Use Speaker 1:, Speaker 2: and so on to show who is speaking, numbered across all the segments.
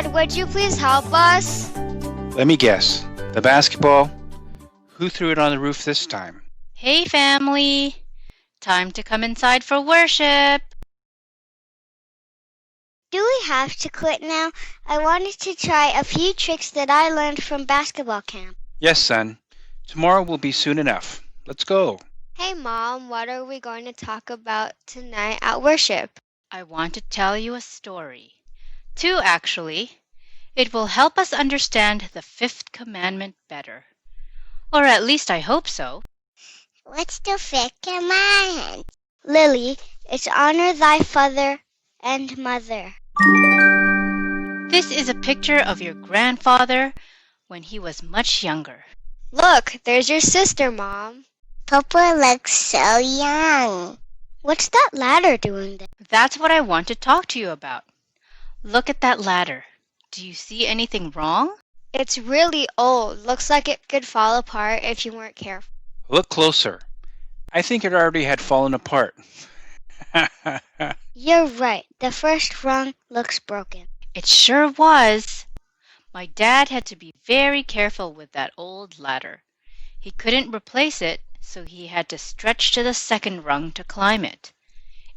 Speaker 1: Dad, would you please help us?
Speaker 2: Let me guess. The basketball? Who threw it on the roof this time?
Speaker 3: Hey, family! Time to come inside for worship!
Speaker 1: Do we have to quit now? I wanted to try a few tricks that I learned from basketball camp.
Speaker 2: Yes, son. Tomorrow will be soon enough. Let's go.
Speaker 1: Hey, Mom, what are we going to talk about tonight at worship?
Speaker 3: I want to tell you a story. 2, actually. It will help us understand the Fifth Commandment better. Or at least I hope so.
Speaker 1: What's the Fifth Commandment? Lily, it's honor thy father and mother.
Speaker 3: This is a picture of your grandfather when he was much younger.
Speaker 1: Look, there's your sister, Mom. Papa looks so young. What's that ladder doing there?
Speaker 3: That's what I want to talk to you about. Look at that ladder. Do you see anything wrong?
Speaker 1: It's really old. Looks like it could fall apart if you weren't careful.
Speaker 2: Look closer. I think it already had fallen apart.
Speaker 1: You're right. The first rung looks broken.
Speaker 3: It sure was. My dad had to be very careful with that old ladder. He couldn't replace it, so he had to stretch to the second rung to climb it.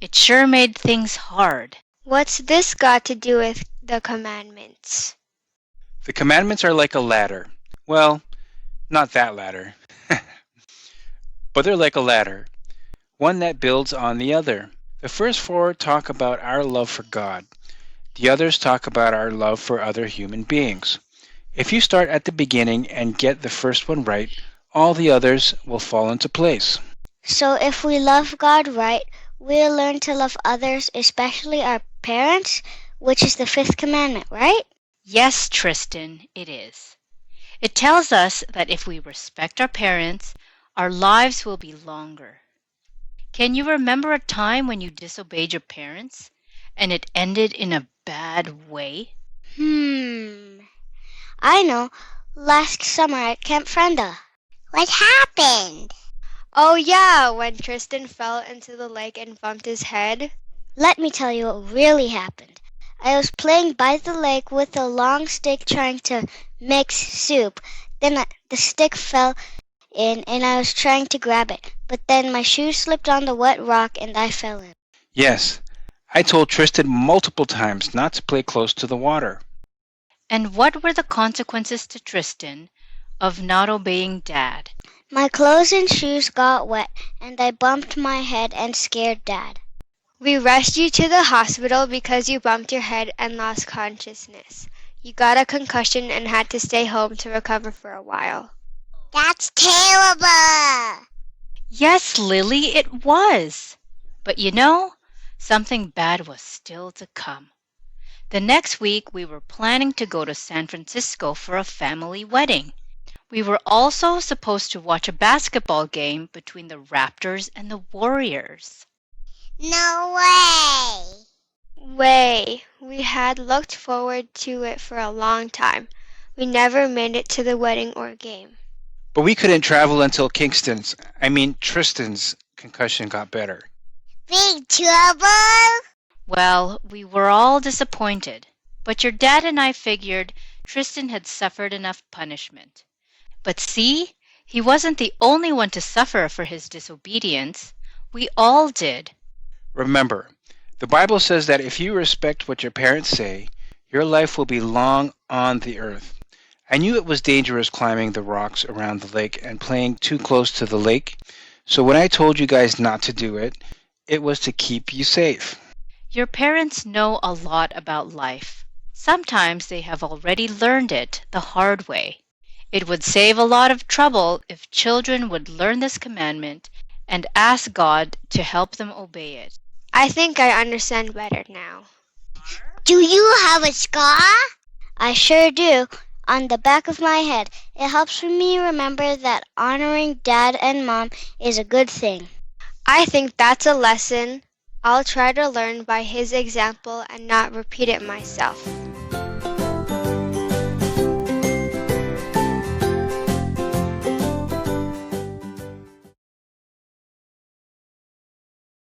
Speaker 3: It sure made things hard.
Speaker 1: What's this got to do with the commandments?
Speaker 2: The commandments are like a ladder. Well, not that ladder. But they're like a ladder, one that builds on the other. The first 4 talk about our love for God. The others talk about our love for other human beings. If you start at the beginning and get the first one right, all the others will fall into place.
Speaker 1: So if we love God right, we'll learn to love others, especially our parents, which is the 5th commandment, right?
Speaker 3: Yes, Tristan, it is. It tells us that if we respect our parents, our lives will be longer. Can you remember a time when you disobeyed your parents and it ended in a bad way?
Speaker 1: I know. Last summer at Camp Frenda. What happened? Oh yeah, when Tristan fell into the lake and bumped his head. Let me tell you what really happened. I was playing by the lake with a long stick trying to mix soup. Then the stick fell in and I was trying to grab it. But then my shoe slipped on the wet rock and I fell in.
Speaker 2: Yes, I told Tristan multiple times not to play close to the water.
Speaker 3: And what were the consequences to Tristan of not obeying Dad?
Speaker 1: My clothes and shoes got wet and I bumped my head and scared Dad. We rushed you to the hospital because you bumped your head and lost consciousness. You got a concussion and had to stay home to recover for a while. That's terrible!
Speaker 3: Yes, Lily, it was. But you know, something bad was still to come. The next week, we were planning to go to San Francisco for a family wedding. We were also supposed to watch a basketball game between the Raptors and the Warriors.
Speaker 1: No way! We had looked forward to it for a long time. We never made it to the wedding or game.
Speaker 2: But we couldn't travel until Tristan's concussion got better.
Speaker 1: Big trouble?
Speaker 3: Well, we were all disappointed, but your dad and I figured Tristan had suffered enough punishment. But see, he wasn't the only one to suffer for his disobedience. We all did.
Speaker 2: Remember, the Bible says that if you respect what your parents say, your life will be long on the earth. I knew it was dangerous climbing the rocks around the lake and playing too close to the lake, so when I told you guys not to do it, it was to keep you safe.
Speaker 3: Your parents know a lot about life. Sometimes they have already learned it the hard way. It would save a lot of trouble if children would learn this commandment and ask God to help them obey it.
Speaker 1: I think I understand better now. Do you have a scar? I sure do. On the back of my head. It helps me remember that honoring Dad and Mom is a good thing. I think that's a lesson I'll try to learn by his example and not repeat it myself.